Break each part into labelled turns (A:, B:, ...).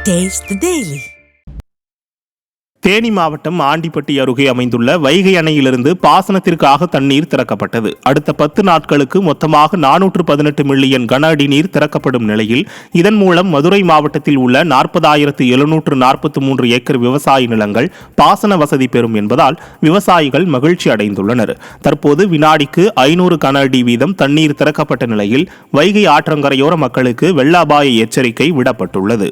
A: Taste the Daily.
B: Theni மாவட்டம் ஆண்டிப்பட்டி அருகே அமைந்துள்ள வைகை அணையிலிருந்து பாசனத்திற்காக தண்ணீர் திறக்கப்பட்டது. அடுத்த 10 நாட்களுக்கு மொத்தமாக 418 மில்லியன் கன அடி நீர் திறக்கப்படும் நிலையில் இதன் மூலம் மதுரை மாவட்டத்தில் உள்ள 40,743 ஏக்கர் விவசாய நிலங்கள் பாசன வசதி பெறும் என்பதால் விவசாயிகள் மகிழ்ச்சி அடைந்துள்ளனர். தற்போது வினாடிக்கு 500 கன அடி வீதம் தண்ணீர் திறக்கப்பட்ட நிலையில் வைகை ஆற்றங்கரையோர மக்களுக்கு வெள்ள அபாய எச்சரிக்கை விடப்பட்டுள்ளது.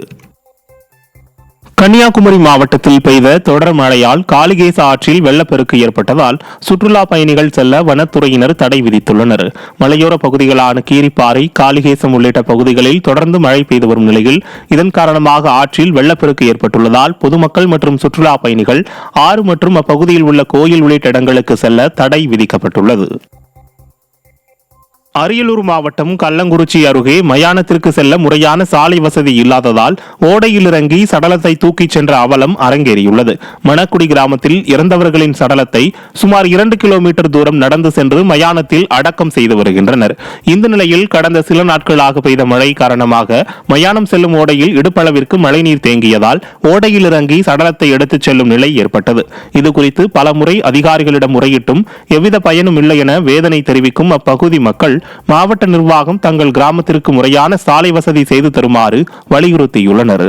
B: கன்னியாகுமரி மாவட்டத்தில் பெய்த தொடர் மழையால் காளிகேச ஆற்றில் வெள்ளப்பெருக்கு ஏற்பட்டதால் சுற்றுலா பயணிகள் செல்ல வனத்துறையினர் தடை விதித்துள்ளனர். மலையோர பகுதிகளான கீரிப்பாறை, காளிகேசம் உள்ளிட்ட பகுதிகளில் தொடர்ந்து மழை பெய்து வரும் நிலையில் இதன் காரணமாக ஆற்றில் வெள்ளப்பெருக்கு ஏற்பட்டுள்ளதால் பொதுமக்கள் மற்றும் சுற்றுலா பயணிகள் ஆறு மற்றும் அப்பகுதியில் உள்ள கோயில் உள்ளிட்ட இடங்களுக்கு செல்ல தடை விதிக்கப்பட்டுள்ளது. அரியலூர் மாவட்டம் கள்ளங்குறிச்சி அருகே மயானத்திற்கு செல்ல முறையான சாலை வசதி இல்லாததால் ஓடையில் இறங்கி சடலத்தை தூக்கிச் சென்ற அவலம் அரங்கேறியுள்ளது. மணக்குடி கிராமத்தில் இறந்தவர்களின் சடலத்தை சுமார் 2 கிலோமீட்டர் தூரம் நடந்து சென்று மயானத்தில் அடக்கம் செய்து வருகின்றனர். இந்த நிலையில் கடந்த சில நாட்களாக பெய்த மழை காரணமாக மயானம் செல்லும் ஓடையில் இடுப்பளவிற்கு மழைநீர் தேங்கியதால் ஓடையில் இறங்கி சடலத்தை எடுத்துச் செல்லும் நிலை ஏற்பட்டது. இதுகுறித்து பலமுறை அதிகாரிகளிடம் முறையிட்டும் எவ்வித பயனும் இல்லை என வேதனை தெரிவிக்கும் அப்பகுதி மக்கள் மாவட்ட நிர்வாகம் தங்கள் கிராமத்திற்கு முறையான சாலை வசதி செய்து தருமாறு வலியுறுத்தியுள்ளனர்.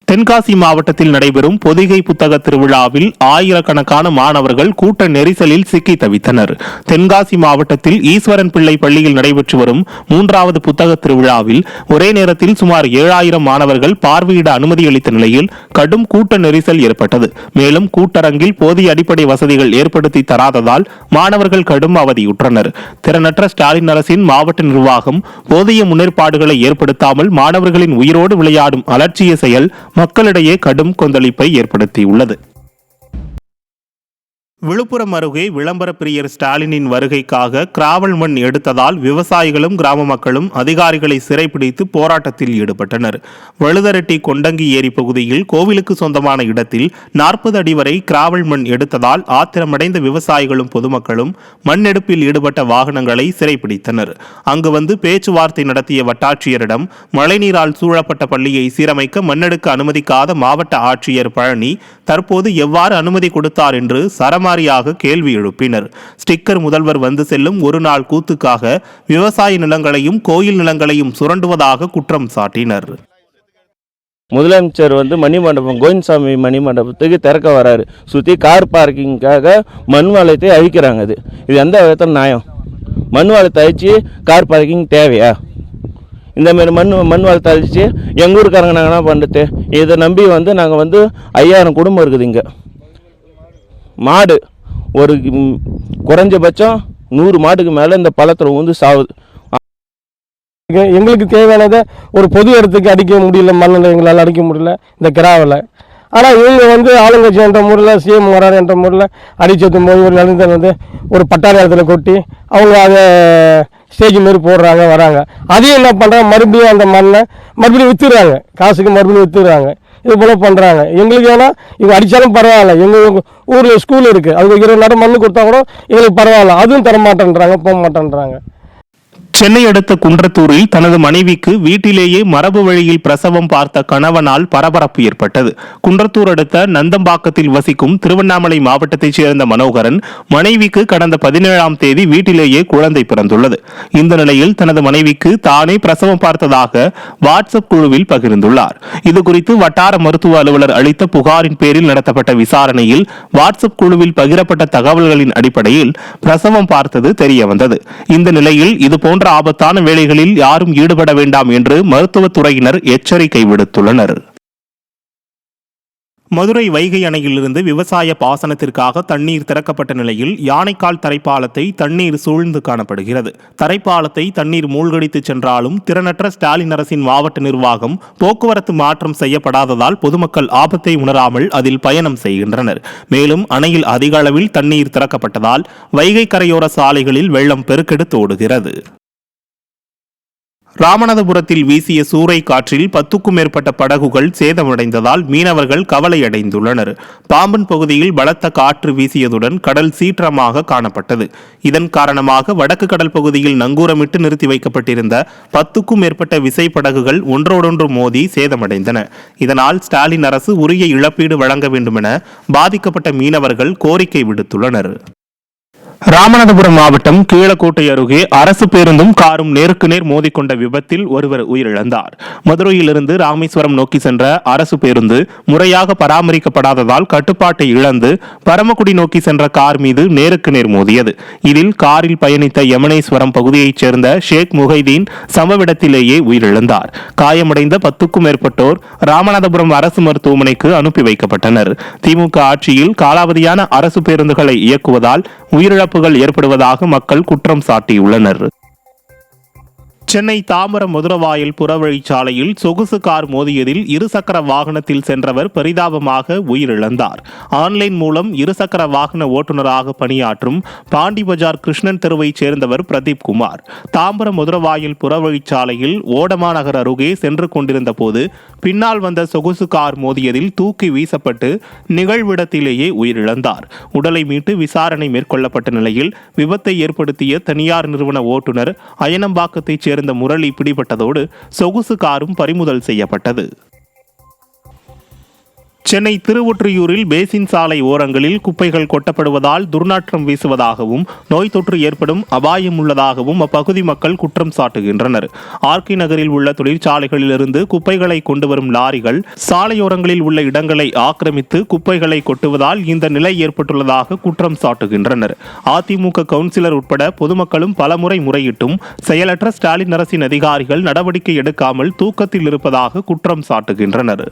B: தென்காசி மாவட்டத்தில் நடைபெறும் பொதிகை புத்தக திருவிழாவில் ஆயிரக்கணக்கான மாணவர்கள் கூட்ட நெரிசலில் சிக்கி தவித்தனர். தென்காசி மாவட்டத்தில் ஈஸ்வரன் பிள்ளை பள்ளியில் நடைபெற்று வரும் 3வது புத்தக திருவிழாவில் ஒரே நேரத்தில் சுமார் 7000 மாணவர்கள் பார்வையிட அனுமதி அளித்த நிலையில் கடும் கூட்ட நெரிசல் ஏற்பட்டது. மேலும் கூட்டரங்கில் போதிய அடிப்படை வசதிகள் ஏற்படுத்தி தராததால் மாணவர்கள் கடும் அவதியுற்றனர். திறனற்ற ஸ்டாலின் அரசின் மாவட்ட நிர்வாகம் போதிய முன்னேற்பாடுகளை ஏற்படுத்தாமல் மாணவர்களின் உயிரோடு விளையாடும் அலட்சிய செயல் மக்களிடையே கடும் கொந்தளிப்பை ஏற்படுத்தியுள்ளது. விழுப்புரம் அருகே விளம்பர பிரியர் ஸ்டாலினின் வருகைக்காக கிராவல் மண் எடுத்ததால் விவசாயிகளும் கிராம மக்களும் அதிகாரிகளை சிறைப்பிடித்து போராட்டத்தில் ஈடுபட்டனர். வழுதரெட்டி கொண்டங்கி ஏரி பகுதியில் கோவிலுக்கு சொந்தமான இடத்தில் 40 அடி வரை கிராவல் மண் எடுத்ததால் ஆத்திரமடைந்த விவசாயிகளும் பொதுமக்களும் மண் எடுப்பில் ஈடுபட்ட வாகனங்களை சிறைப்பிடித்தனர். அங்கு வந்து பேச்சுவார்த்தை நடத்திய வட்டாட்சியரிடம் மழைநீரால் சூழப்பட்ட பள்ளியை சீரமைக்க மண்ணெடுக்க அனுமதிக்காத மாவட்ட ஆட்சியர் பழனி தற்போது எவ்வாறு அனுமதி கொடுத்தார் என்று சரமாரியாக கேள்வி எழுப்பினர். ஸ்டிக்கர் முதல்வர் வந்து செல்லும் ஒரு நாள் கூத்துக்காக விவசாய நிலங்களையும் கோயில் நிலங்களையும் சுரண்டுவதாக குற்றம் சாட்டினர்.
C: முதலமைச்சர் மணிமண்டபம் கோவிந்தசாமி மணிமண்டபத்துக்கு திறக்க வராரு. சுற்றி கார் பார்க்கிங்காக மண் வாலத்தை அழிக்கிறாங்க. இது எந்த விதத்தில் நியாயம்? மண் வாலத்தை அழிச்சு கார் பார்க்கிங் தேவையா? இந்தமாரி மண் வாலத்தை அழிச்சு எங்கள் ஊருக்காரங்க நாங்கள் என்ன பண்ணுறது? இதை நம்பி நாங்கள் 5000 குடும்பம் இருக்குது. இங்கே மாடு ஒரு குறைஞ்சபட்சம் 100 மாட்டுக்கு மேலே இந்த பள்ளத்தில் சாவுது.
D: எங்களுக்கு தேவையானதை ஒரு பொது இடத்துக்கு அடிக்க முடியல, மண்ணில் எங்களால் அடிக்க முடியல இந்த கிராவில். ஆனால் இவங்க ஆளுங்கட்சி என்ற முறையில் சிஎம் வரார் என்ற முறையில் அடிச்சதும் போது ஒரு இளைஞர் ஒரு பட்டாளி இடத்துல கொட்டி அவங்க அதை ஸ்டேஜ் மாரி போடுறாங்க வராங்க. அதையும் என்ன பண்ணுறாங்க, மறுபடியும் அந்த மண்ணை மறுபடியும் விற்றுறாங்க, காசுக்கு மறுபடியும் விற்றுறாங்க. இது போல் பண்ணுறாங்க. எங்களுக்கு ஏன்னா இவங்க அடித்தாலும் பரவாயில்ல, எங்கள் ஊரில் ஸ்கூல் இருக்குது, அதுக்கு 20 நடம் மண்ணு கொடுத்தா கூட எங்களுக்கு பரவாயில்ல, அதுவும் தரமாட்டேன்றாங்க, போக மாட்டேன்றாங்க.
B: சென்னை அடுத்த குன்றத்தூரில் தனது மனைவிக்கு வீட்டிலேயே மரபு வழியில் பிரசவம் பார்த்த கணவனால் பரபரப்பு ஏற்பட்டது. குன்றத்தூர் அடுத்த நந்தம்பாக்கத்தில் வசிக்கும் திருவண்ணாமலை மாவட்டத்தைச் சேர்ந்த மனோகரன் மனைவிக்கு கடந்த 17ஆம் தேதி வீட்டிலேயே குழந்தை பிறந்துள்ளது. இந்த நிலையில் தனது மனைவிக்கு தானே பிரசவம் பார்த்ததாக வாட்ஸ்அப் குழுவில் பகிர்ந்துள்ளார். இதுகுறித்து வட்டார மருத்துவ அலுவலர் அளித்த புகாரின் பேரில் நடத்தப்பட்ட விசாரணையில் வாட்ஸ்அப் குழுவில் பகிரப்பட்ட தகவல்களின் அடிப்படையில் பிரசவம் பார்த்தது தெரியவந்தது. இந்த நிலையில் இதுபோன்ற ஆபத்தான வேலைகளில் யாரும் ஈடுபட வேண்டாம் என்று மருத்துவத்துறையினர் எச்சரிக்கை விடுத்துள்ளனர். மதுரை வைகை அணையிலிருந்து விவசாய பாசனத்திற்காக தண்ணீர் திறக்கப்பட்ட நிலையில் யானைக்கால் தரைப்பாலத்தை தண்ணீர் சூழ்ந்து காணப்படுகிறது. தரைப்பாலத்தை தண்ணீர் மூழ்கடித்து சென்றாலும் திறனற்ற ஸ்டாலின் அரசின் மாவட்ட நிர்வாகம் போக்குவரத்து மாற்றம் செய்யப்படாததால் பொதுமக்கள் ஆபத்தை உணராமல் அதில் பயணம் செய்கின்றனர். மேலும் அணையில் அதிக அளவில் தண்ணீர் திறக்கப்பட்டதால் வைகை கரையோர சாலைகளில் வெள்ளம் பெருக்கெடுத்து ஓடுகிறது. ராமநாதபுரத்தில் வீசிய சூறை காற்றில் 10க்கும் மேற்பட்ட படகுகள் சேதமடைந்ததால் மீனவர்கள் கவலையடைந்துள்ளனர். பாம்பன் பகுதியில் பலத்த காற்று வீசியதுடன் கடல் சீற்றமாக காணப்பட்டது. இதன் காரணமாக வடக்கு கடல் பகுதியில் நங்கூரமிட்டு நிறுத்தி வைக்கப்பட்டிருந்த 10க்கும் மேற்பட்ட விசைப்படகுகள் ஒன்றோடொன்று மோதி சேதமடைந்தன. இதனால் ஸ்டாலின் அரசு உரிய இழப்பீடு வழங்க வேண்டுமென பாதிக்கப்பட்ட மீனவர்கள் கோரிக்கை விடுத்துள்ளனர். ராமநாதபுரம் மாவட்டம் கீழக்கோட்டை அருகே அரசு பேருந்தும் காரும் நேருக்கு நேர் மோதிக்கொண்ட விபத்தில் ஒருவர் உயிரிழந்தார். மதுரையிலிருந்து ராமேஸ்வரம் நோக்கி சென்ற அரசு பேருந்து முறையாக பராமரிக்கப்படாததால் கட்டுப்பாட்டை இழந்து பரமக்குடி நோக்கி சென்ற கார் மீது நேருக்கு நேர் மோதியது. இதில் காரில் பயணித்த யமனேஸ்வரம் பகுதியைச் சேர்ந்த ஷேக் முஹைதீன் சம்பவ இடத்திலேயே உயிரிழந்தார். காயமடைந்த 10க்கும் மேற்பட்டோர் ராமநாதபுரம் அரசு மருத்துவமனைக்கு அனுப்பி வைக்கப்பட்டனர். திமுக ஆட்சியில் காலாவதியான அரசு பேருந்துகளை இயக்குவதால் உயிரிழப்புகள் ஏற்படுவதாக மக்கள் குற்றம் சாட்டியுள்ளனர். சென்னை தாம்பரம் மதுரவாயல் புறவழிச்சாலையில் சொகுசு கார் மோதியதில் இருசக்கர வாகனத்தில் சென்றவர் பரிதாபமாக உயிரிழந்தார். ஆன்லைன் மூலம் இருசக்கர வாகன ஓட்டுநராக பணியாற்றும் பாண்டி பஜார் கிருஷ்ணன் தெருவைச் சேர்ந்தவர் பிரதீப் குமார். தாம்பரம் மதுரவாயல் புறவழிச்சாலையில் ஓடமாநகர் அருகே சென்று கொண்டிருந்த போது பின்னால் வந்த சொகுசு கார் மோதியதில் தூக்கி வீசப்பட்டு நிகழ்விடத்திலேயே உயிரிழந்தார். உடலை மீட்டு விசாரணை மேற்கொள்ளப்பட்ட நிலையில் விபத்தை ஏற்படுத்திய தனியார் நிறுவன ஓட்டுநர் அயனம்பாக்கத்தைச் சேர்ந்த முரளி பிடிபட்டதோடு சொகுசு காரும் பறிமுதல் செய்யப்பட்டது. சென்னை திருவொற்றியூரில் பேசின் சாலை ஓரங்களில் குப்பைகள் கொட்டப்படுவதால் துர்நாற்றம் வீசுவதாகவும் நோய் தொற்று ஏற்படும் அபாயம் உள்ளதாகவும் அப்பகுதி மக்கள் குற்றம் சாட்டுகின்றனர். ஆர்கே நகரில் உள்ள தொழிற்சாலைகளிலிருந்து குப்பைகளை கொண்டு வரும் லாரிகள் சாலையோரங்களில் உள்ள இடங்களை ஆக்கிரமித்து குப்பைகளை கொட்டுவதால் இந்த நிலை ஏற்பட்டுள்ளதாக குற்றம் சாட்டுகின்றனர். அதிமுக கவுன்சிலர் உட்பட பொதுமக்களும் பலமுறை முறையிட்டும் செயலற்ற ஸ்டாலின் அரசின் அதிகாரிகள் நடவடிக்கை எடுக்காமல் தூக்கத்தில் இருப்பதாக குற்றம் சாட்டுகின்றனர்.